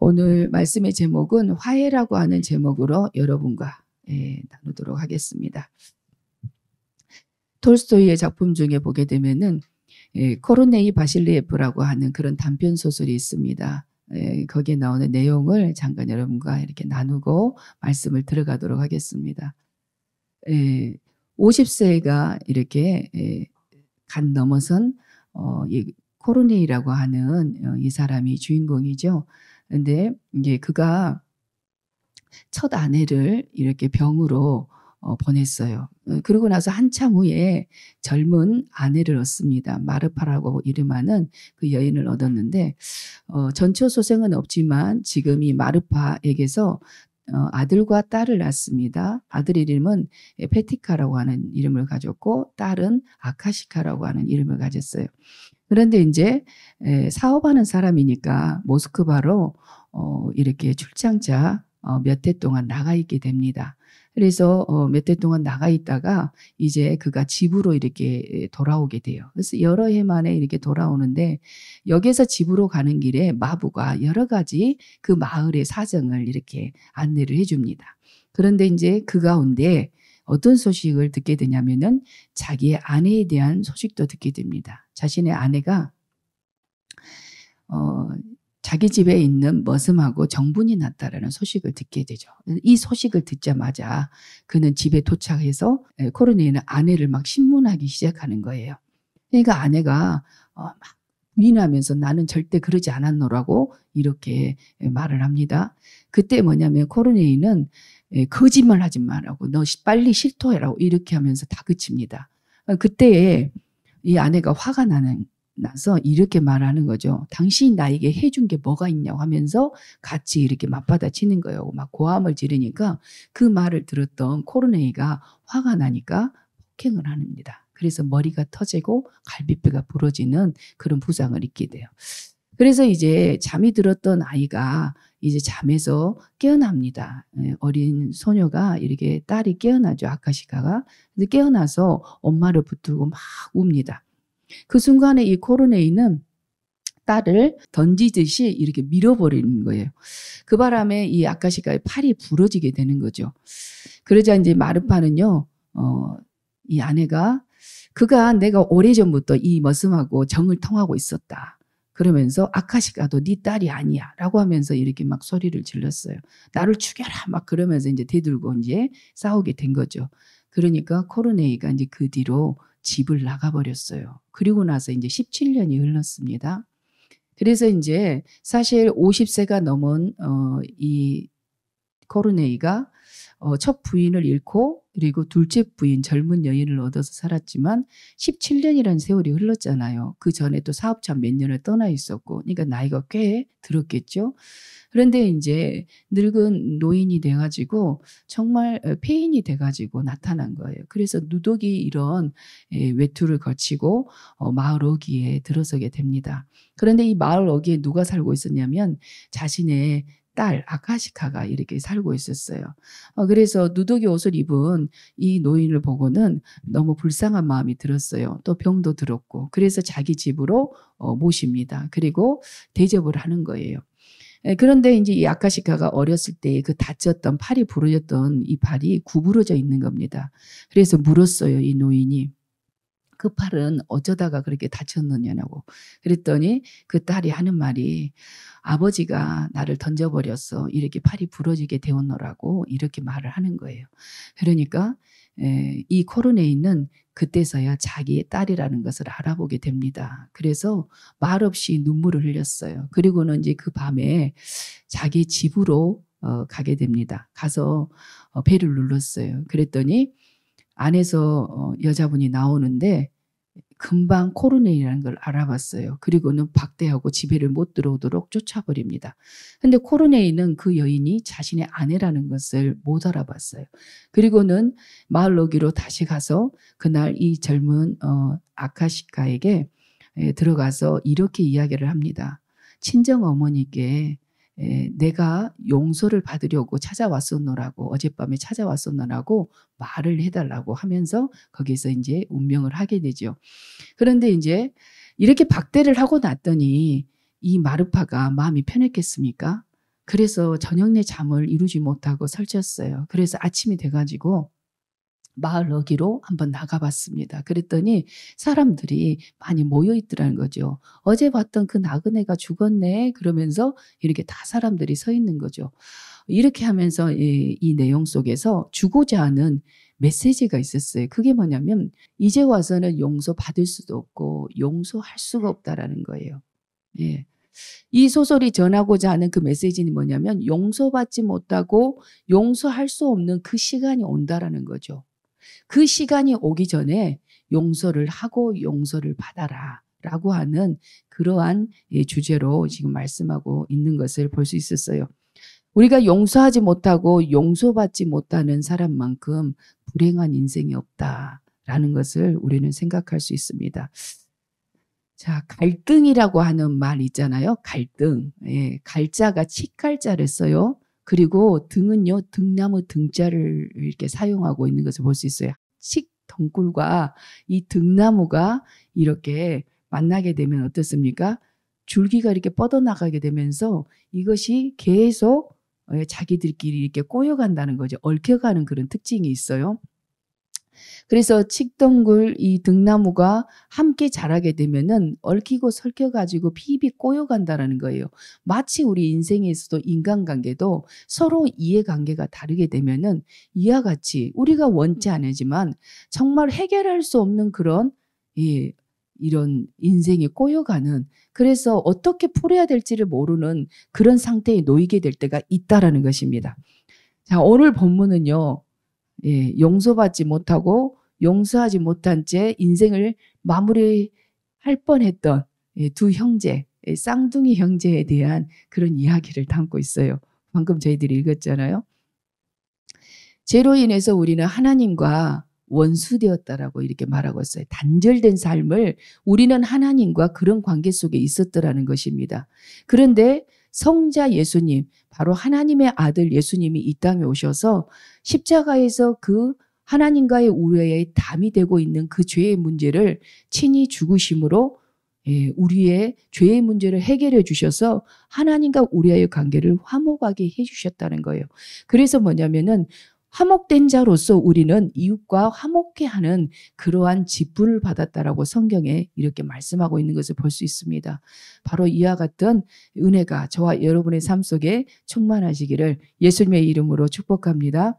오늘 말씀의 제목은 화해라고 하는 제목으로 여러분과 나누도록 하겠습니다. 톨스토이의 작품 중에 보게 되면은 코르네이 바실리에프라고 하는 그런 단편 소설이 있습니다. 거기에 나오는 내용을 잠깐 여러분과 이렇게 나누고 말씀을 들어가도록 하겠습니다. 50세가 이렇게 간 넘어선 이 코르네이라고 하는 이 사람이 주인공이죠. 근데 이제 그가 첫 아내를 이렇게 병으로 보냈어요. 그러고 나서 한참 후에 젊은 아내를 얻습니다. 마르파라고 이름하는 그 여인을 얻었는데 전처 소생은 없지만 지금 이 마르파에게서 아들과 딸을 낳습니다. 아들 이름은 페티카라고 하는 이름을 가졌고 딸은 아카시카라고 하는 이름을 가졌어요. 그런데 이제 사업하는 사람이니까 모스크바로 이렇게 출장차 몇 해 동안 나가 있게 됩니다. 그래서 몇 해 동안 나가 있다가 이제 그가 집으로 이렇게 돌아오게 돼요. 그래서 여러 해 만에 이렇게 돌아오는데 여기서 집으로 가는 길에 마부가 여러 가지 그 마을의 사정을 이렇게 안내를 해줍니다. 그런데 이제 그 가운데 어떤 소식을 듣게 되냐면은 자기의 아내에 대한 소식도 듣게 됩니다. 자신의 아내가 자기 집에 있는 머슴하고 정분이 났다라는 소식을 듣게 되죠. 이 소식을 듣자마자 그는 집에 도착해서 코르네이는 아내를 막 신문하기 시작하는 거예요. 그러니까 아내가 막 부인하면서 나는 절대 그러지 않았노라고 이렇게 말을 합니다. 그때 뭐냐면 코르네이는 거짓말 하지 말라고 너 빨리 실토해라고 이렇게 하면서 다그칩니다. 그때 이 아내가 화가 나서 이렇게 말하는 거죠. 당신이 나에게 해준 게 뭐가 있냐고 하면서 같이 이렇게 맞받아치는 거예요. 막 고함을 지르니까 그 말을 들었던 코르네이가 화가 나니까 폭행을 합니다. 그래서 머리가 터지고 갈비뼈가 부러지는 그런 부상을 입게 돼요. 그래서 이제 잠이 들었던 아이가 이제 잠에서 깨어납니다. 어린 소녀가 이렇게 딸이 깨어나죠. 아카시카가. 근데 깨어나서 엄마를 붙들고 막 웁니다. 그 순간에 이 코르네이는 딸을 던지듯이 이렇게 밀어버리는 거예요. 그 바람에 이 아카시카의 팔이 부러지게 되는 거죠. 그러자 이제 마르파는요, 이 아내가 그가 내가 오래전부터 이 머슴하고 정을 통하고 있었다. 그러면서 아카시카도 네 딸이 아니야 라고 하면서 이렇게 막 소리를 질렀어요. 나를 죽여라 막 그러면서 이제 대들고 이제 싸우게 된 거죠. 그러니까 코르네이가 이제 그 뒤로 집을 나가버렸어요. 그리고 나서 이제 17년이 흘렀습니다. 그래서 이제 사실 50세가 넘은 이 코르네이가 첫 부인을 잃고 그리고 둘째 부인 젊은 여인을 얻어서 살았지만 17년이라는 세월이 흘렀잖아요. 그 전에 또 사업자 몇 년을 떠나 있었고 그러니까 나이가 꽤 들었겠죠. 그런데 이제 늙은 노인이 돼가지고 정말 폐인이 돼가지고 나타난 거예요. 그래서 누독이 이런 외투를 거치고 마을 어귀에 들어서게 됩니다. 그런데 이 마을 어귀에 누가 살고 있었냐면 자신의 딸 아카시카가 이렇게 살고 있었어요. 그래서 누더기 옷을 입은 이 노인을 보고는 너무 불쌍한 마음이 들었어요. 또 병도 들었고 그래서 자기 집으로 모십니다. 그리고 대접을 하는 거예요. 그런데 이제 이 아카시카가 어렸을 때 그 다쳤던 팔이 부러졌던 이 팔이 구부러져 있는 겁니다. 그래서 물었어요. 이 노인이. 그 팔은 어쩌다가 그렇게 다쳤느냐고. 그랬더니 그 딸이 하는 말이 아버지가 나를 던져버렸어. 이렇게 팔이 부러지게 되었노라고 이렇게 말을 하는 거예요. 그러니까 이 코르네이는 그때서야 자기의 딸이라는 것을 알아보게 됩니다. 그래서 말없이 눈물을 흘렸어요. 그리고는 이제 그 밤에 자기 집으로 가게 됩니다. 가서 배를 눌렀어요. 그랬더니 안에서 여자분이 나오는데 금방 코르네이라는 걸 알아봤어요. 그리고는 박대하고 집에를 못 들어오도록 쫓아버립니다. 근데 코르네이는 그 여인이 자신의 아내라는 것을 못 알아봤어요. 그리고는 마을 어귀로 다시 가서 그날 이 젊은 아카시카에게 들어가서 이렇게 이야기를 합니다. 친정 어머니께 내가 용서를 받으려고 찾아왔었노라고 어젯밤에 찾아왔었노라고 말을 해달라고 하면서 거기서 이제 운명을 하게 되죠. 그런데 이제 이렇게 박대를 하고 났더니 이 마르파가 마음이 편했겠습니까? 그래서 저녁 내 잠을 이루지 못하고 설쳤어요. 그래서 아침이 돼가지고 마을 어귀로 한번 나가봤습니다. 그랬더니 사람들이 많이 모여 있더라는 거죠. 어제 봤던 그 나그네가 죽었네 그러면서 이렇게 다 사람들이 서 있는 거죠. 이렇게 하면서 이 내용 속에서 주고자 하는 메시지가 있었어요. 그게 뭐냐면 이제 와서는 용서받을 수도 없고 용서할 수가 없다라는 거예요. 예. 이 소설이 전하고자 하는 그 메시지는 뭐냐면 용서받지 못하고 용서할 수 없는 그 시간이 온다라는 거죠. 그 시간이 오기 전에 용서를 하고 용서를 받아라 라고 하는 그러한 주제로 지금 말씀하고 있는 것을 볼 수 있었어요. 우리가 용서하지 못하고 용서받지 못하는 사람만큼 불행한 인생이 없다라는 것을 우리는 생각할 수 있습니다. 자, 갈등이라고 하는 말 있잖아요. 갈등. 예, 갈자가 칡갈자를 써요. 그리고 등은요, 등나무 등자를 이렇게 사용하고 있는 것을 볼 수 있어요. 칡 덩굴과 이 등나무가 이렇게 만나게 되면 어떻습니까? 줄기가 이렇게 뻗어나가게 되면서 이것이 계속 자기들끼리 이렇게 꼬여간다는 거죠. 얽혀가는 그런 특징이 있어요. 그래서 칡덩굴 이 등나무가 함께 자라게 되면은 얽히고 설켜가지고 피입이 꼬여간다는 거예요. 마치 우리 인생에서도 인간관계도 서로 이해관계가 다르게 되면은 이와 같이 우리가 원치 않지만 정말 해결할 수 없는 그런 이런 인생이 꼬여가는, 그래서 어떻게 풀어야 될지를 모르는 그런 상태에 놓이게 될 때가 있다라는 것입니다. 자, 오늘 본문은요. 용서받지 못하고 용서하지 못한 채 인생을 마무리할 뻔했던 두 형제, 쌍둥이 형제에 대한 그런 이야기를 담고 있어요. 방금 저희들이 읽었잖아요. 죄로 인해서 우리는 하나님과 원수되었다라고 이렇게 말하고 있어요. 단절된 삶을 우리는 하나님과 그런 관계 속에 있었더라는 것입니다. 그런데 성자 예수님, 바로 하나님의 아들 예수님이 이 땅에 오셔서 십자가에서 그 하나님과의 우애의 담이 되고 있는 그 죄의 문제를 친히 죽으심으로 우리의 죄의 문제를 해결해 주셔서 하나님과 우리와의 관계를 화목하게 해 주셨다는 거예요. 그래서 뭐냐면은 화목된 자로서 우리는 이웃과 화목해 하는 그러한 직분을 받았다라고 성경에 이렇게 말씀하고 있는 것을 볼 수 있습니다. 바로 이와 같은 은혜가 저와 여러분의 삶 속에 충만하시기를 예수님의 이름으로 축복합니다.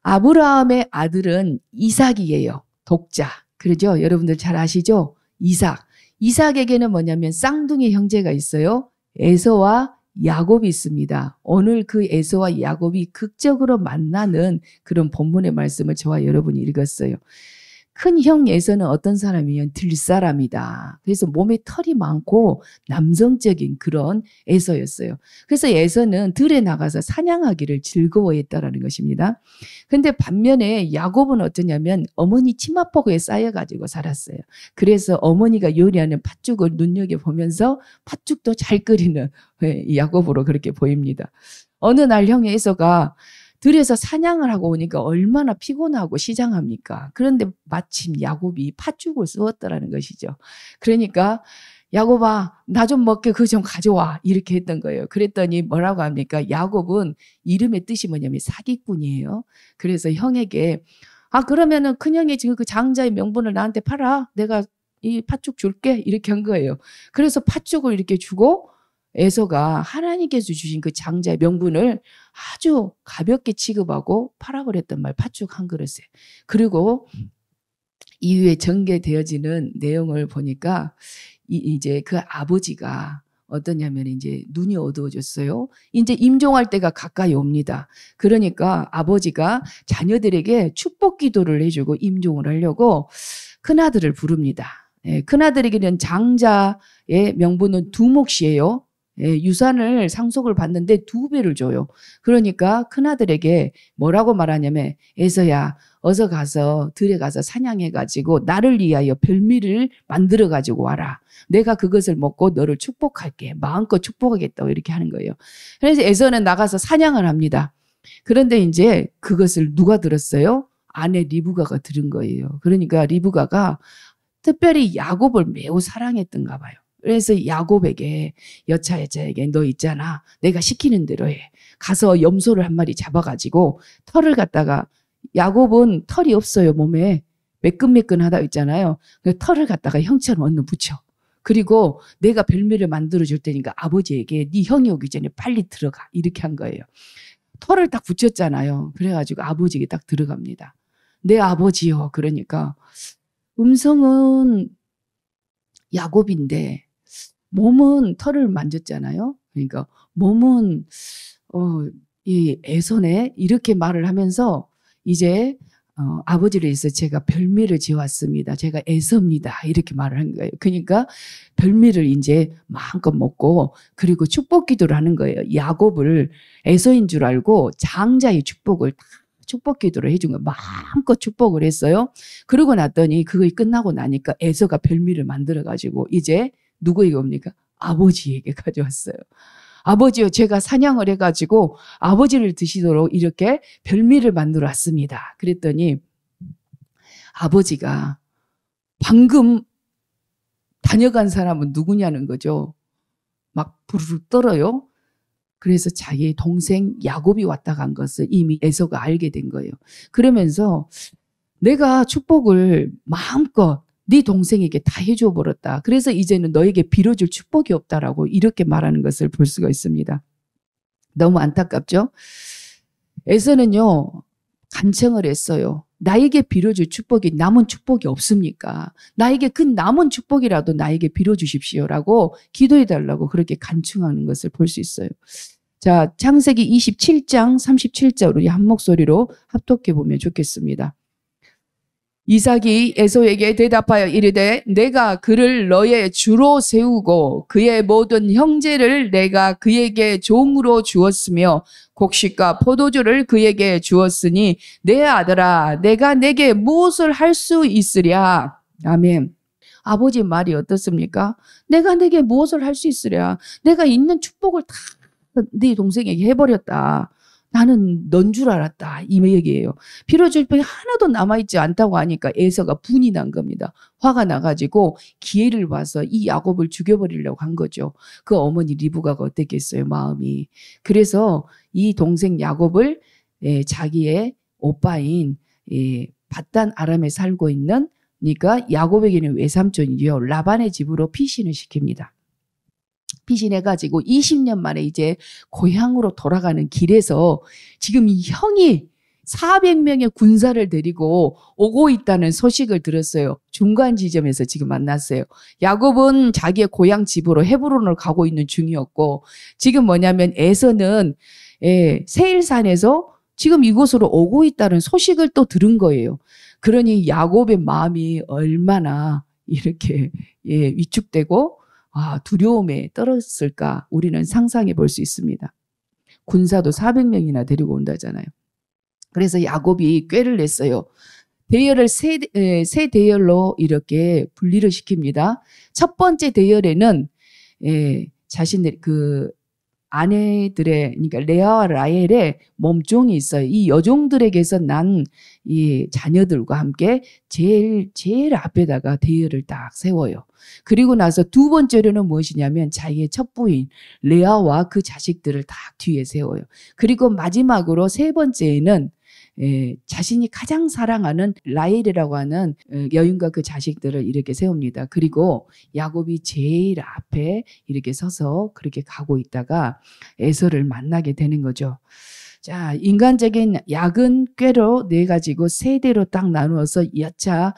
아브라함의 아들은 이삭이에요. 독자. 그러죠? 여러분들 잘 아시죠? 이삭. 이삭에게는 뭐냐면 쌍둥이 형제가 있어요. 에서와 야곱이 있습니다. 오늘 그 에서와 야곱이 극적으로 만나는 그런 본문의 말씀을 저와 여러분이 읽었어요. 큰 형 에서는 어떤 사람이면 들사람이다. 그래서 몸에 털이 많고 남성적인 그런 에서였어요. 그래서 에서는 들에 나가서 사냥하기를 즐거워했다라는 것입니다. 근데 반면에 야곱은 어떠냐면 어머니 치마포구에 쌓여가지고 살았어요. 그래서 어머니가 요리하는 팥죽을 눈여겨보면서 팥죽도 잘 끓이는 야곱으로 그렇게 보입니다. 어느 날 형 에서가 들에서 사냥을 하고 오니까 얼마나 피곤하고 시장합니까? 그런데 마침 야곱이 팥죽을 쏘았더라는 것이죠. 그러니까 야곱아, 나 좀 먹게 그거 좀 가져와 이렇게 했던 거예요. 그랬더니 뭐라고 합니까? 야곱은 이름의 뜻이 뭐냐면 사기꾼이에요. 그래서 형에게 그러면은 큰형이 지금 그 장자의 명분을 나한테 팔아. 내가 이 팥죽 줄게 이렇게 한 거예요. 그래서 팥죽을 이렇게 주고 에서가 하나님께서 주신 그 장자의 명분을 아주 가볍게 취급하고 팔아버렸단 말, 팥죽 한 그릇에. 그리고 이후에 전개되어지는 내용을 보니까 이제 그 아버지가 어떠냐면 이제 눈이 어두워졌어요. 이제 임종할 때가 가까이 옵니다. 그러니까 아버지가 자녀들에게 축복 기도를 해주고 임종을 하려고 큰아들을 부릅니다. 큰아들에게는 장자의 명분은 두 몫이에요. 유산을 상속을 받는데 2배를 줘요. 그러니까 큰아들에게 뭐라고 말하냐면 에서야 어서 가서 들에 가서 사냥해가지고 나를 위하여 별미를 만들어가지고 와라. 내가 그것을 먹고 너를 축복할게. 마음껏 축복하겠다고 이렇게 하는 거예요. 그래서 에서는 나가서 사냥을 합니다. 그런데 이제 그것을 누가 들었어요? 아내 리브가가 들은 거예요. 그러니까 리브가가 특별히 야곱을 매우 사랑했던가 봐요. 그래서 야곱에게 여차여차에게 너 있잖아. 내가 시키는 대로 해. 가서 염소를 한 마리 잡아가지고 털을 갖다가 야곱은 털이 없어요. 몸에. 매끈매끈하다 있잖아요. 그 털을 갖다가 형처럼 얻는 붙여. 그리고 내가 별미를 만들어줄 테니까 아버지에게 네 형이 오기 전에 빨리 들어가. 이렇게 한 거예요. 털을 딱 붙였잖아요. 그래가지고 아버지에게 딱 들어갑니다. 내 아버지요. 그러니까 음성은 야곱인데 몸은 털을 만졌잖아요. 그러니까 몸은 이 에서네 이렇게 말을 하면서 이제 아버지를 위해서 제가 별미를 지어왔습니다. 제가 에서입니다. 이렇게 말을 한 거예요. 그러니까 별미를 이제 마음껏 먹고 그리고 축복 기도를 하는 거예요. 야곱을 에서인 줄 알고 장자의 축복을 축복 기도를 해준 거예요. 마음껏 축복을 했어요. 그러고 났더니 그거 끝나고 나니까 에서가 별미를 만들어가지고 이제 누구에게 옵니까? 아버지에게 가져왔어요. 아버지요, 제가 사냥을 해가지고 아버지를 드시도록 이렇게 별미를 만들어 왔습니다. 그랬더니 아버지가 방금 다녀간 사람은 누구냐는 거죠. 막 부르르 떨어요. 그래서 자기 동생 야곱이 왔다 간 것을 이미 에서가 알게 된 거예요. 그러면서 내가 축복을 마음껏 네 동생에게 다 해줘 버렸다. 그래서 이제는 너에게 빌어줄 축복이 없다라고 이렇게 말하는 것을 볼 수가 있습니다. 너무 안타깝죠? 에서는요 간청을 했어요. 나에게 빌어줄 축복이 남은 축복이 없습니까? 나에게 그 남은 축복이라도 나에게 빌어주십시오라고 기도해달라고 그렇게 간청하는 것을 볼 수 있어요. 자, 창세기 27장 37절 우리 한 목소리로 합독해 보면 좋겠습니다. 이삭이 에서에게 대답하여 이르되 내가 그를 너의 주로 세우고 그의 모든 형제를 내가 그에게 종으로 주었으며 곡식과 포도주를 그에게 주었으니 내 아들아 내가 내게 무엇을 할 수 있으랴. 아멘. 아버지 말이 어떻습니까? 내가 내게 무엇을 할 수 있으랴. 내가 있는 축복을 다 네 동생에게 해버렸다. 나는 넌 줄 알았다. 이 얘기예요. 빌어줄 병이 하나도 남아있지 않다고 하니까 에서가 분이 난 겁니다. 화가 나가지고 기회를 봐서 이 야곱을 죽여버리려고 한 거죠. 그 어머니 리브가가 어땠겠어요, 마음이. 그래서 이 동생 야곱을 자기의 오빠인 밧단 아람에 살고 있는 그러니까 야곱에게는 외삼촌이요. 라반의 집으로 피신을 시킵니다. 피신해가지고 20년 만에 이제 고향으로 돌아가는 길에서 지금 이 형이 400명의 군사를 데리고 오고 있다는 소식을 들었어요. 중간 지점에서 지금 만났어요. 야곱은 자기의 고향 집으로 헤브론으로 가고 있는 중이었고 지금 뭐냐면 에서는 세일산에서 지금 이곳으로 오고 있다는 소식을 또 들은 거예요. 그러니 야곱의 마음이 얼마나 이렇게 위축되고 두려움에 떨었을까 우리는 상상해 볼 수 있습니다. 군사도 400명이나 데리고 온다잖아요. 그래서 야곱이 꾀를 냈어요. 대열을 세 대열로 이렇게 분리를 시킵니다. 첫 번째 대열에는 자신들 아내들의 그러니까 레아와 라헬의 몸종이 있어요. 이 여종들에게서 난 이 자녀들과 함께 제일 앞에다가 대열을 딱 세워요. 그리고 나서 두 번째로는 무엇이냐면 자기의 첫 부인 레아와 그 자식들을 딱 뒤에 세워요. 그리고 마지막으로 세 번째에는 자신이 가장 사랑하는 라헬이라고 하는 여인과 그 자식들을 이렇게 세웁니다. 그리고 야곱이 제일 앞에 이렇게 서서 그렇게 가고 있다가 에서를 만나게 되는 거죠. 자, 인간적인 약은 꾀로 내 가지고 세 대로 딱 나누어서 여차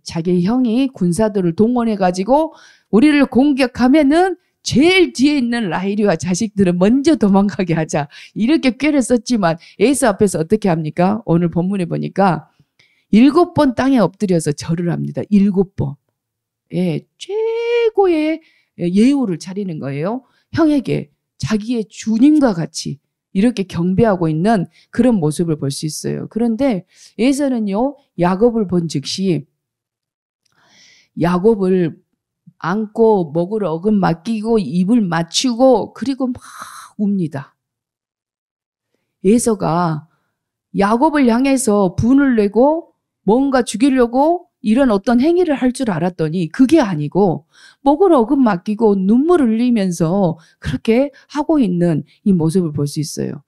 자기 형이 군사들을 동원해 가지고 우리를 공격하면은 제일 뒤에 있는 라헬이와 자식들은 먼저 도망가게 하자. 이렇게 꾀를 썼지만 에서 앞에서 어떻게 합니까? 오늘 본문에 보니까 7번 땅에 엎드려서 절을 합니다. 7번. 최고의 예우를 차리는 거예요. 형에게 자기의 주님과 같이 이렇게 경배하고 있는 그런 모습을 볼 수 있어요. 그런데 에서는요, 야곱을 본 즉시 야곱을 안고 목을 어금 맡기고 입을 맞추고 그리고 막 웁니다. 에서가 야곱을 향해서 분을 내고 뭔가 죽이려고 이런 어떤 행위를 할 줄 알았더니 그게 아니고 목을 어금 맡기고 눈물을 흘리면서 그렇게 하고 있는 이 모습을 볼 수 있어요.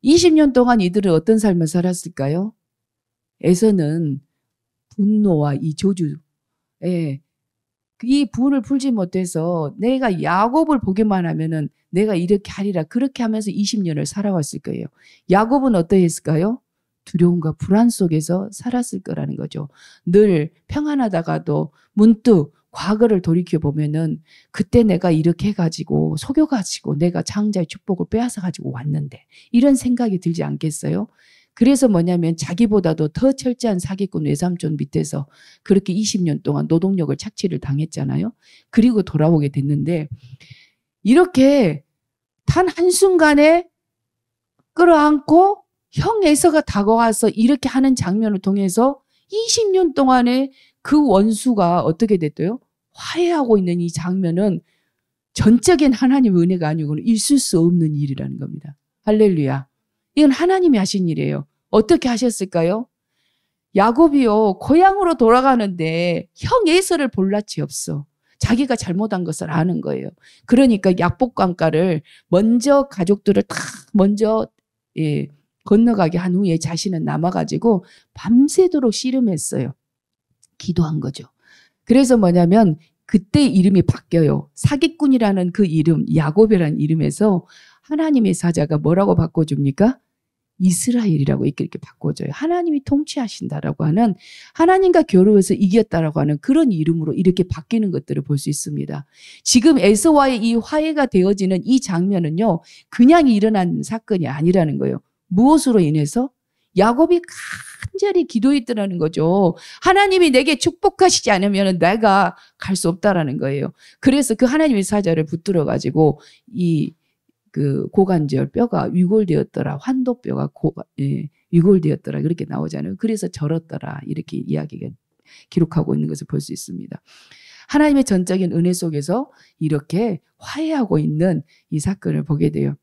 20년 동안 이들은 어떤 삶을 살았을까요? 에서는 분노와 이 저주, 이 분을 풀지 못해서 내가 야곱을 보기만 하면은 내가 이렇게 하리라 그렇게 하면서 20년을 살아왔을 거예요. 야곱은 어떠했을까요? 두려움과 불안 속에서 살았을 거라는 거죠. 늘 평안하다가도 문득 과거를 돌이켜 보면은 그때 내가 이렇게 해가지고 속여가지고 내가 장자의 축복을 빼앗아가지고 왔는데 이런 생각이 들지 않겠어요? 그래서 뭐냐면 자기보다도 더 철저한 사기꾼 외삼촌 밑에서 그렇게 20년 동안 노동력을 착취를 당했잖아요. 그리고 돌아오게 됐는데 이렇게 단 한순간에 끌어안고 형 에서가 다가와서 이렇게 하는 장면을 통해서 20년 동안에 그 원수가 어떻게 됐대요? 화해하고 있는 이 장면은 전적인 하나님의 은혜가 아니고는 있을 수 없는 일이라는 겁니다. 할렐루야. 이건 하나님이 하신 일이에요. 어떻게 하셨을까요? 야곱이요, 고향으로 돌아가는데 형 에서를 볼 낯이 없어. 자기가 잘못한 것을 아는 거예요. 그러니까 약복강가를 먼저 가족들을 다 먼저 건너가게 한 후에 자신은 남아가지고 밤새도록 씨름했어요. 기도한 거죠. 그래서 뭐냐면 그때 이름이 바뀌어요. 사기꾼이라는 그 이름, 야곱이라는 이름에서 하나님의 사자가 뭐라고 바꿔줍니까? 이스라엘이라고 이렇게 바꿔줘요. 하나님이 통치하신다라고 하는, 하나님과 겨루어서 이겼다라고 하는 그런 이름으로 이렇게 바뀌는 것들을 볼 수 있습니다. 지금 에서와의 이 화해가 되어지는 이 장면은요, 그냥 일어난 사건이 아니라는 거예요. 무엇으로 인해서? 야곱이 간절히 기도했더라는 거죠. 하나님이 내게 축복하시지 않으면 내가 갈 수 없다라는 거예요. 그래서 그 하나님의 사자를 붙들어 가지고 그 고관절 뼈가 위골되었더라. 환도뼈가 위골되었더라. 그렇게 나오잖아요. 그래서 절었더라. 이렇게 이야기가 기록하고 있는 것을 볼 수 있습니다. 하나님의 전적인 은혜 속에서 이렇게 화해하고 있는 이 사건을 보게 돼요.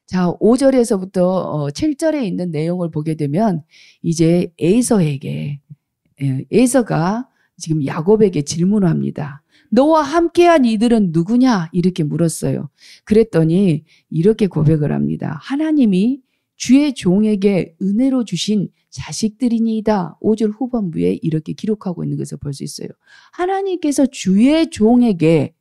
자, 5절에서부터 7절에 있는 내용을 보게 되면 이제 에서가 지금 야곱에게 질문을 합니다. 너와 함께한 이들은 누구냐? 이렇게 물었어요. 그랬더니 이렇게 고백을 합니다. 하나님이 주의 종에게 은혜로 주신 자식들이니이다. 5절 후반부에 이렇게 기록하고 있는 것을 볼 수 있어요. 하나님께서 주의 종에게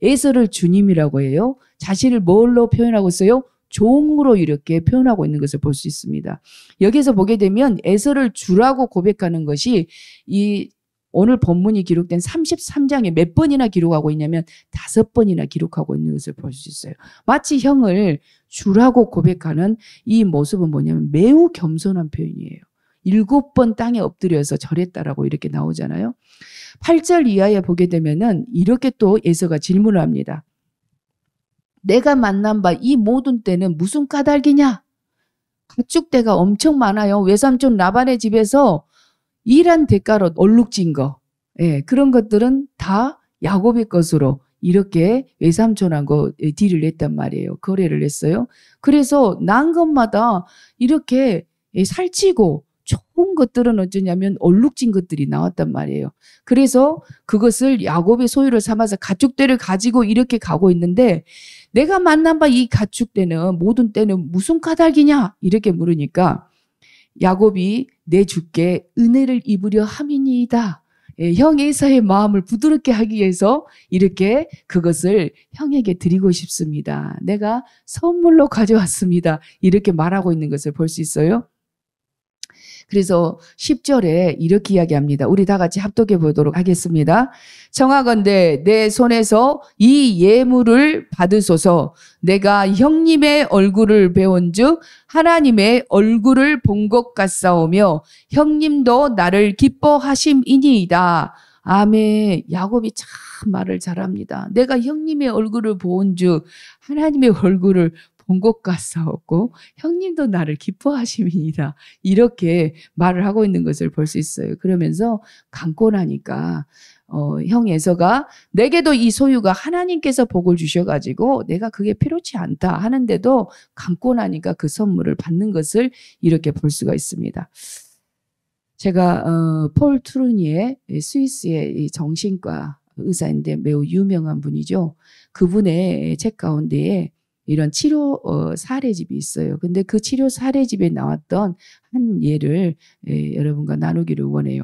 에서를 주님이라고 해요. 자신을 뭘로 표현하고 있어요? 종으로 이렇게 표현하고 있는 것을 볼 수 있습니다. 여기서 보게 되면 에서를 주라고 고백하는 것이 이 오늘 본문이 기록된 33장에 몇 번이나 기록하고 있냐면 5번이나 기록하고 있는 것을 볼 수 있어요. 마치 형을 주라고 고백하는 이 모습은 뭐냐면 매우 겸손한 표현이에요. 7번 땅에 엎드려서 절했다라고 이렇게 나오잖아요. 8절 이하에 보게 되면은 이렇게 또 에서가 질문을 합니다. 내가 만난 바 이 모든 때는 무슨 까닭이냐? 가축대가 엄청 많아요. 외삼촌 라반의 집에서 일한 대가로 얼룩진 거, 그런 것들은 다 야곱의 것으로 이렇게 외삼촌하고 딜을 했단 말이에요. 거래를 했어요. 그래서 난 것마다 이렇게 살찌고 좋은 것들은 어쩌냐면 얼룩진 것들이 나왔단 말이에요. 그래서 그것을 야곱의 소유를 삼아서 가축대를 가지고 이렇게 가고 있는데 내가 만난 바 이 가축대는 모든 때는 무슨 까닭이냐? 이렇게 물으니까 야곱이 내 주께 은혜를 입으려 함이니이다. 형 에서의 마음을 부드럽게 하기 위해서 이렇게 그것을 형에게 드리고 싶습니다. 내가 선물로 가져왔습니다. 이렇게 말하고 있는 것을 볼 수 있어요. 그래서 10절에 이렇게 이야기합니다. 우리 다 같이 합독해 보도록 하겠습니다. 청하건대 내 손에서 이 예물을 받으소서. 내가 형님의 얼굴을 배운즉 하나님의 얼굴을 본 것 같사오며 형님도 나를 기뻐하심이니이다. 아멘. 야곱이 참 말을 잘합니다. 내가 형님의 얼굴을 본즉 하나님의 얼굴을 본 것 같사옵고 형님도 나를 기뻐하심이니라. 이렇게 말을 하고 있는 것을 볼 수 있어요. 그러면서 감고 나니까 형 에서가 내게도 이 소유가 하나님께서 복을 주셔가지고 내가 그게 필요치 않다 하는데도 감고 나니까 그 선물을 받는 것을 이렇게 볼 수가 있습니다. 제가 폴 트루니에 스위스의 이 정신과 의사인데 매우 유명한 분이죠. 그분의 책 가운데에 이런 치료 사례집이 있어요. 근데 그 치료 사례집에 나왔던 한 예를 여러분과 나누기를 원해요.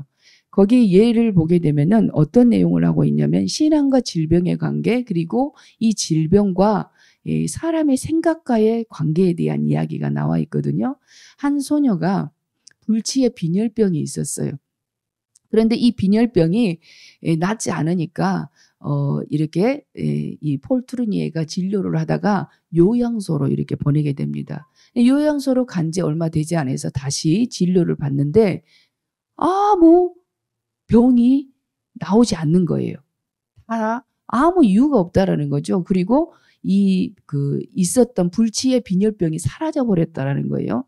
거기 예를 보게 되면은 어떤 내용을 하고 있냐면 신앙과 질병의 관계 그리고 이 질병과 사람의 생각과의 관계에 대한 이야기가 나와 있거든요. 한 소녀가 불치의 빈혈병이 있었어요. 그런데 이 빈혈병이 낫지 않으니까 이렇게 이 폴 트루니에가 진료를 하다가 요양소로 이렇게 보내게 됩니다. 요양소로 간 지 얼마 되지 않아서 다시 진료를 받는데 아무 병이 나오지 않는 거예요. 아무 이유가 없다라는 거죠. 그리고 있었던 불치의 빈혈병이 사라져 버렸다라는 거예요.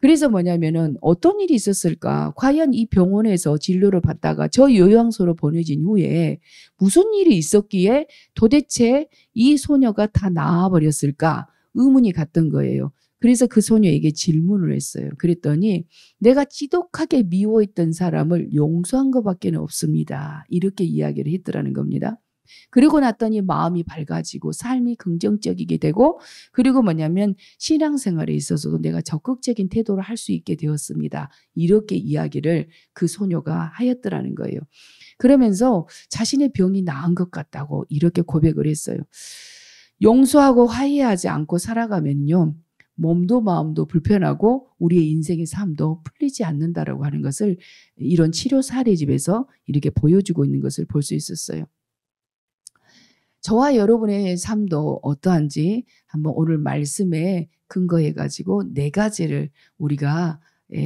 그래서 뭐냐면은 어떤 일이 있었을까? 과연 이 병원에서 진료를 받다가 저 요양소로 보내진 후에 무슨 일이 있었기에 도대체 이 소녀가 다 나아버렸을까? 의문이 갔던 거예요. 그래서 그 소녀에게 질문을 했어요. 그랬더니 내가 지독하게 미워했던 사람을 용서한 것밖에 없습니다. 이렇게 이야기를 했더라는 겁니다. 그리고 났더니 마음이 밝아지고 삶이 긍정적이게 되고 그리고 뭐냐면 신앙생활에 있어서도 내가 적극적인 태도를 할 수 있게 되었습니다. 이렇게 이야기를 그 소녀가 하였더라는 거예요. 그러면서 자신의 병이 나은 것 같다고 이렇게 고백을 했어요. 용서하고 화해하지 않고 살아가면요. 몸도 마음도 불편하고 우리의 인생의 삶도 풀리지 않는다라고 하는 것을 이런 치료 사례집에서 이렇게 보여주고 있는 것을 볼 수 있었어요. 저와 여러분의 삶도 어떠한지 한번 오늘 말씀에 근거해 가지고 4가지를 우리가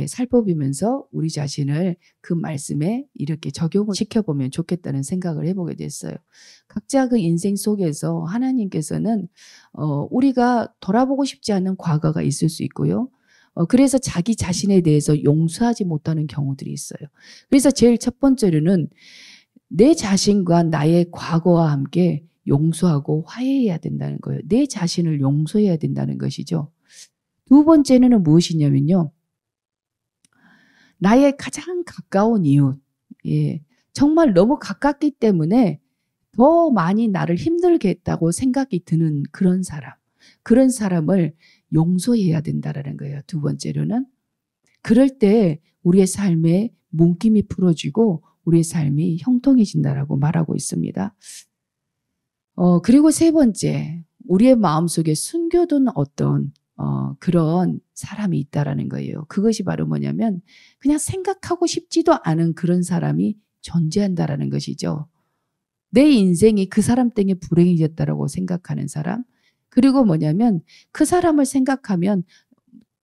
살펴보면서 우리 자신을 그 말씀에 이렇게 적용을 시켜보면 좋겠다는 생각을 해보게 됐어요. 각자 그 인생 속에서 하나님께서는 우리가 돌아보고 싶지 않은 과거가 있을 수 있고요. 그래서 자기 자신에 대해서 용서하지 못하는 경우들이 있어요. 그래서 제일 첫 번째로는 내 자신과 나의 과거와 함께 용서하고 화해해야 된다는 거예요. 내 자신을 용서해야 된다는 것이죠. 두 번째는 무엇이냐면요. 나의 가장 가까운 이웃, 정말 너무 가깝기 때문에 더 많이 나를 힘들게 했다고 생각이 드는 그런 사람을 용서해야 된다는 거예요. 두 번째로는. 그럴 때 우리의 삶에 묶임이 풀어지고 우리의 삶이 형통해진다라고 말하고 있습니다. 그리고 세 번째, 우리의 마음속에 숨겨둔 어떤 그런 사람이 있다라는 거예요. 그것이 바로 뭐냐면 그냥 생각하고 싶지도 않은 그런 사람이 존재한다라는 것이죠. 내 인생이 그 사람 때문에 불행해졌다라고 생각하는 사람. 그리고 뭐냐면 그 사람을 생각하면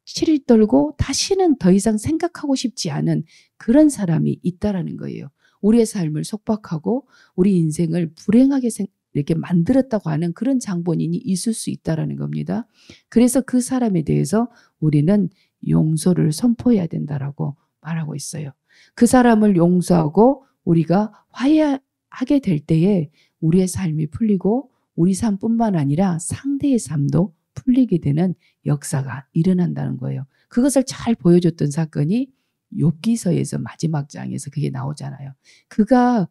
치를 떨고 다시는 더 이상 생각하고 싶지 않은 그런 사람이 있다라는 거예요. 우리의 삶을 속박하고 우리 인생을 불행하게 이렇게 만들었다고 하는 그런 장본인이 있을 수 있다라는 겁니다. 그래서 그 사람에 대해서 우리는 용서를 선포해야 된다라고 말하고 있어요. 그 사람을 용서하고 우리가 화해하게 될 때에 우리의 삶이 풀리고 우리 삶뿐만 아니라 상대의 삶도 풀리게 되는 역사가 일어난다는 거예요. 그것을 잘 보여줬던 사건이 욥기서에서 마지막 장에서 그게 나오잖아요. 그가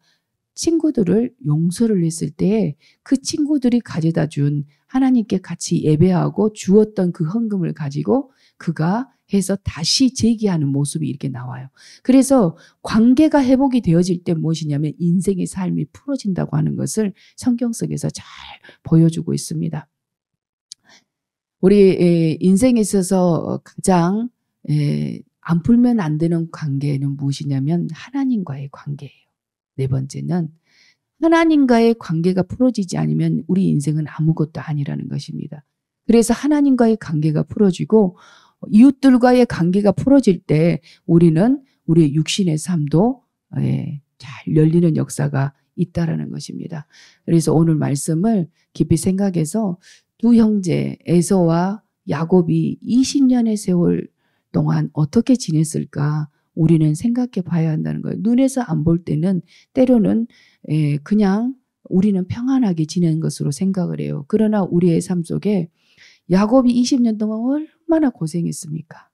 친구들을 용서를 했을 때 그 친구들이 가져다 준 하나님께 같이 예배하고 주었던 그 헌금을 가지고 그가 해서 다시 재기하는 모습이 이렇게 나와요. 그래서 관계가 회복이 되어질 때 무엇이냐면 인생의 삶이 풀어진다고 하는 것을 성경 속에서 잘 보여주고 있습니다. 우리 인생에 있어서 가장 안 풀면 안 되는 관계는 무엇이냐면 하나님과의 관계예요. 네 번째는 하나님과의 관계가 풀어지지 않으면 우리 인생은 아무것도 아니라는 것입니다. 그래서 하나님과의 관계가 풀어지고 이웃들과의 관계가 풀어질 때 우리는 우리의 육신의 삶도 잘 열리는 역사가 있다라는 것입니다. 그래서 오늘 말씀을 깊이 생각해서 두 형제 에서와 야곱이 20년의 세월 동안 어떻게 지냈을까 우리는 생각해 봐야 한다는 거예요. 눈에서 안 볼 때는 때로는 그냥 우리는 평안하게 지낸 것으로 생각을 해요. 그러나 우리의 삶 속에 야곱이 20년 동안 얼마나 고생했습니까?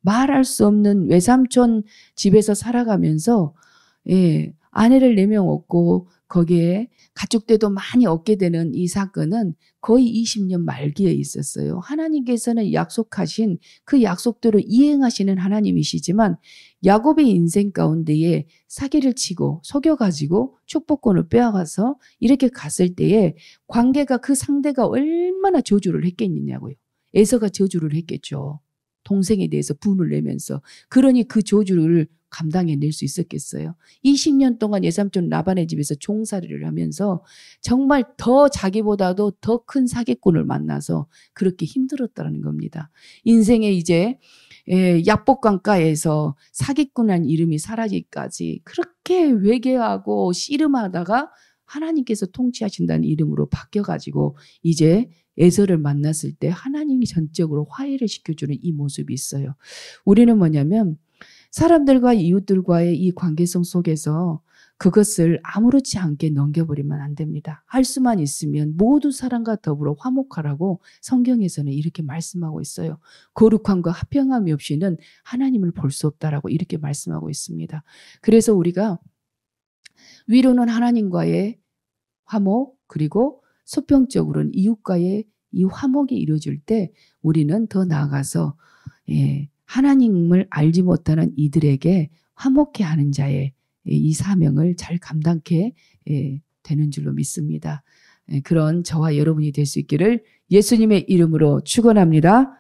말할 수 없는 외삼촌 집에서 살아가면서 아내를 4명 얻고 거기에 가축대도 많이 얻게 되는 이 사건은 거의 20년 말기에 있었어요. 하나님께서는 약속하신 그 약속대로 이행하시는 하나님이시지만 야곱의 인생 가운데에 사기를 치고 속여가지고 축복권을 빼앗아서 이렇게 갔을 때에 관계가 그 상대가 얼마나 저주를 했겠느냐고요. 에서가 저주를 했겠죠. 동생에 대해서 분을 내면서. 그러니 그 저주를 감당해낼 수 있었겠어요. 20년 동안 외삼촌 라반의 집에서 종살이를 하면서 정말 더 자기보다도 더 큰 사기꾼을 만나서 그렇게 힘들었다는 겁니다. 인생에 이제 약복강가에서 사기꾼이라는 이름이 사라지기까지 그렇게 회개하고 씨름하다가 하나님께서 통치하신다는 이름으로 바뀌어가지고 이제 에서를 만났을 때 하나님이 전적으로 화해를 시켜주는 이 모습이 있어요. 우리는 뭐냐면 사람들과 이웃들과의 이 관계성 속에서 그것을 아무렇지 않게 넘겨버리면 안 됩니다. 할 수만 있으면 모두 사람과 더불어 화목하라고 성경에서는 이렇게 말씀하고 있어요. 거룩함과 화평함이 없이는 하나님을 볼 수 없다라고 이렇게 말씀하고 있습니다. 그래서 우리가 위로는 하나님과의 화목, 그리고 수평적으로는 이웃과의 이 화목이 이루어질 때 우리는 더 나아가서 하나님을 알지 못하는 이들에게 화목해 하는 자의 이 사명을 잘 감당케 되는 줄로 믿습니다. 그런 저와 여러분이 될 수 있기를 예수님의 이름으로 축원합니다.